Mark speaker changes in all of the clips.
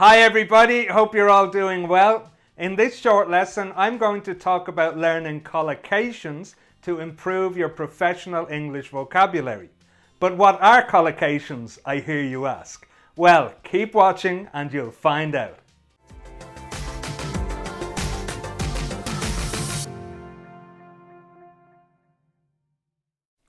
Speaker 1: Hi everybody, hope you're all doing well. In this short lesson, I'm going to talk about learning collocations to improve your professional English vocabulary. But what are collocations, I hear you ask? Well, keep watching and you'll find out.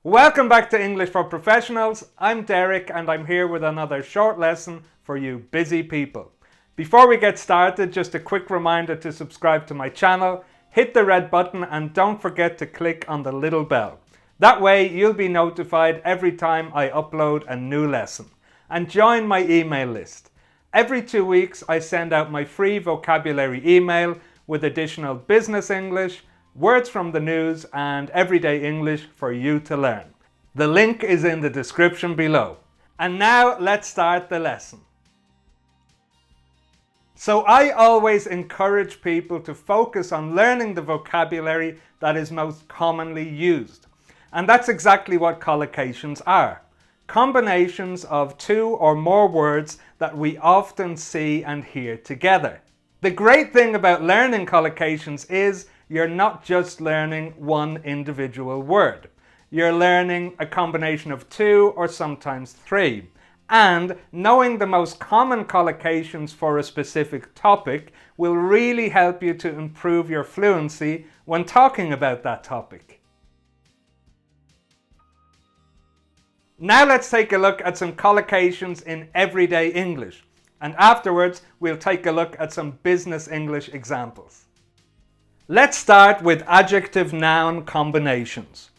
Speaker 1: Welcome back to English for Professionals. I'm Derek and I'm here with another short lesson for you busy people. Before we get started, just a quick reminder to subscribe to my channel, hit the red button and don't forget to click on the little bell. That way you'll be notified every time I upload a new lesson. And join my email list. Every 2 weeks I send out my free vocabulary email with additional business English, words from the news and everyday English for you to learn. The link is in the description below. And now let's start the lesson. So I always encourage people to focus on learning the vocabulary that is most commonly used. And that's exactly what collocations are. Combinations of two or more words that we often see and hear together. The great thing about learning collocations is you're not just learning one individual word. You're learning a combination of two or sometimes three. And knowing the most common collocations for a specific topic will really help you to improve your fluency when talking about that topic. Now let's take a look at some collocations in everyday English. And afterwards, we'll take a look at some business English examples. Let's start with adjective-noun combinations.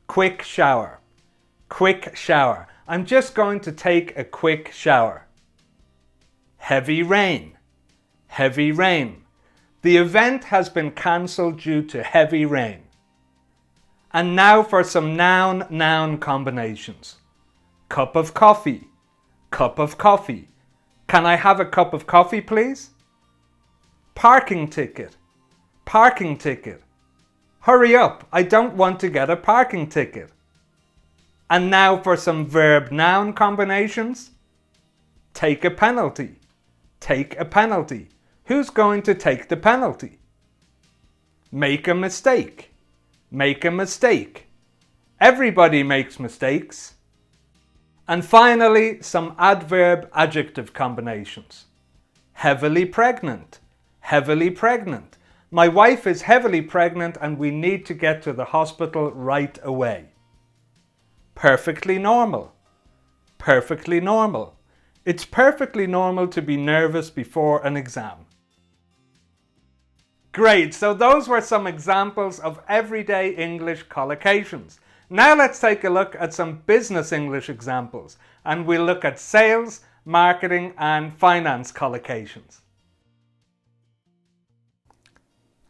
Speaker 1: Quick shower. Quick shower. I'm just going to take a quick shower. Heavy rain. Heavy rain. The event has been cancelled due to heavy rain. And now for some noun-noun combinations. Cup of coffee. Cup of coffee. Can I have a cup of coffee, please? Parking ticket. Parking ticket. Hurry up, I don't want to get a parking ticket. And now for some verb-noun combinations. Take a penalty. Take a penalty. Who's going to take the penalty? Make a mistake. Make a mistake. Everybody makes mistakes. And finally, some adverb-adjective combinations. Heavily pregnant. Heavily pregnant. My wife is heavily pregnant and we need to get to the hospital right away. Perfectly normal. Perfectly normal. It's perfectly normal to be nervous before an exam. Great, so those were some examples of everyday English collocations. Now let's take a look at some business English examples and we'll look at sales, marketing and finance collocations.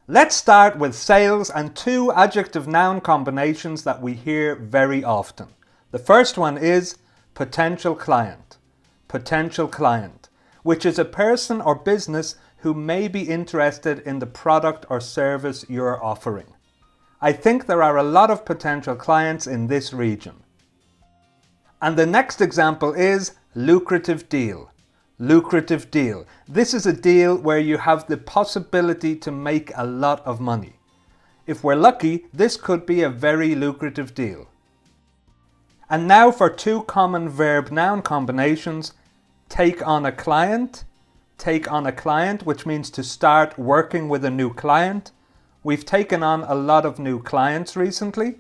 Speaker 1: Let's start with sales and two adjective-noun combinations that we hear very often. The first one is potential client. Potential client, which is a person or business who may be interested in the product or service you're offering. I think there are a lot of potential clients in this region. And the next example is lucrative deal. Lucrative deal. This is a deal where you have the possibility to make a lot of money. If we're lucky, this could be a very lucrative deal. And now for two common verb-noun combinations. Take on a client. Take on a client, which means to start working with a new client. We've taken on a lot of new clients recently.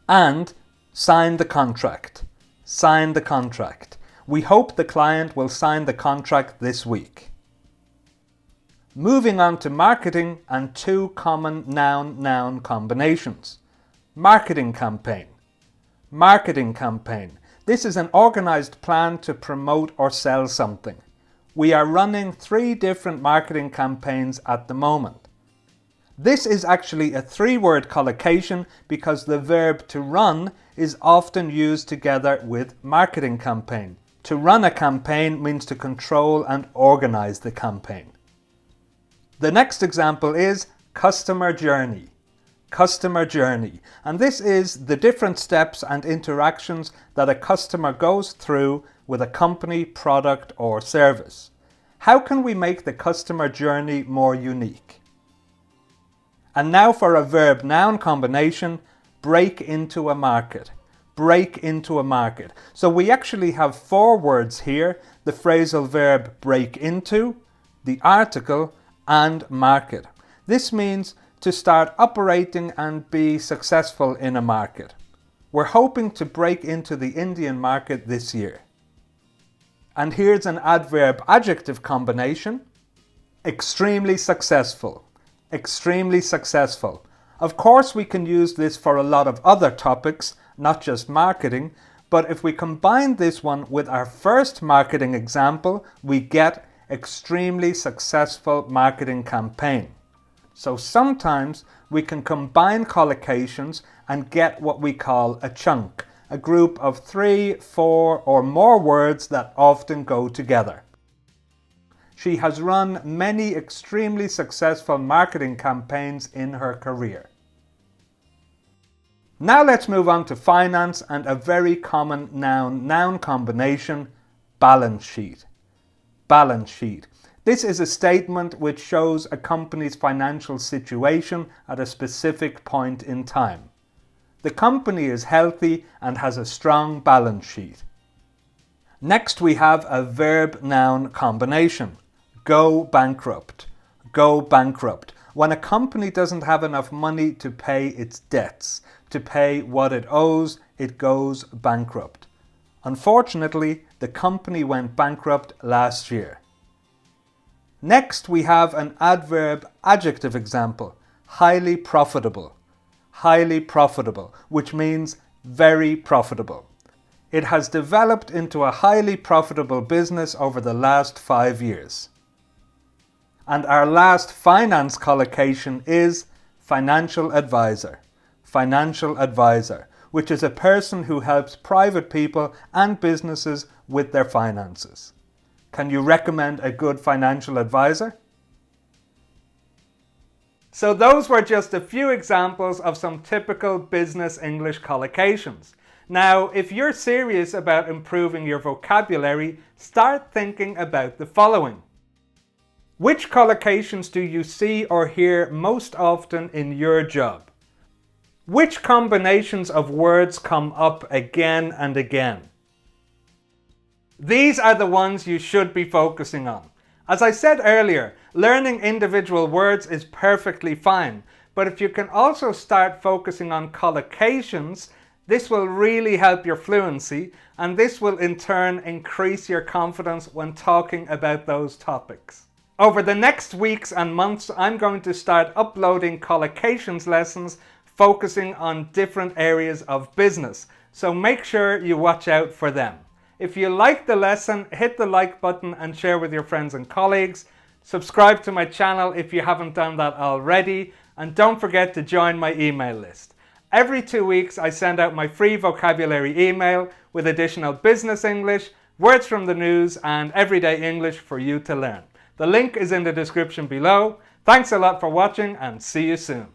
Speaker 1: And sign the contract. Sign the contract. We hope the client will sign the contract this week. Moving on to marketing and two common noun-noun combinations. Marketing campaign. Marketing campaign. This is an organized plan to promote or sell something. We are running 3 different marketing campaigns at the moment. This is actually a 3-word collocation because the verb to run is often used together with marketing campaign. To run a campaign means to control and organize the campaign. The next example is customer journey. Customer journey. And this is the different steps and interactions that a customer goes through with a company, product or service. How can we make the customer journey more unique? And now for a verb-noun combination, break into a market. Break into a market. So we actually have 4 words here, the phrasal verb break into, the article, and market. This means to start operating and be successful in a market. We're hoping to break into the Indian market this year. And here's an adverb-adjective combination. Extremely successful. Extremely successful. Of course, we can use this for a lot of other topics, not just marketing, but if we combine this one with our first marketing example, we get extremely successful marketing campaign. So sometimes we can combine collocations and get what we call a chunk, a group of 3, 4 or more words that often go together. She has run many extremely successful marketing campaigns in her career. Now let's move on to finance and a very common noun-noun combination, balance sheet. Balance sheet. This is a statement which shows a company's financial situation at a specific point in time. The company is healthy and has a strong balance sheet. Next we have a verb-noun combination. Go bankrupt. Go bankrupt. When a company doesn't have enough money to pay its debts, to pay what it owes, it goes bankrupt. Unfortunately, the company went bankrupt last year. Next we have an adverb-adjective example. Highly profitable. Highly profitable, which means very profitable. It has developed into a highly profitable business over the last 5 years. And our last finance collocation is financial advisor. Financial advisor, which is a person who helps private people and businesses with their finances. Can you recommend a good financial advisor? So those were just a few examples of some typical business English collocations. Now, if you're serious about improving your vocabulary, start thinking about the following. Which collocations do you see or hear most often in your job? Which combinations of words come up again and again? These are the ones you should be focusing on. As I said earlier, learning individual words is perfectly fine, but if you can also start focusing on collocations, this will really help your fluency, and this will in turn increase your confidence when talking about those topics. Over the next weeks and months, I'm going to start uploading collocations lessons focusing on different areas of business, so make sure you watch out for them. If you liked the lesson, hit the like button and share with your friends and colleagues. Subscribe to my channel if you haven't done that already, and don't forget to join my email list. Every 2 weeks I send out my free vocabulary email with additional business English, words from the news and everyday English for you to learn. The link is in the description below. Thanks a lot for watching and see you soon.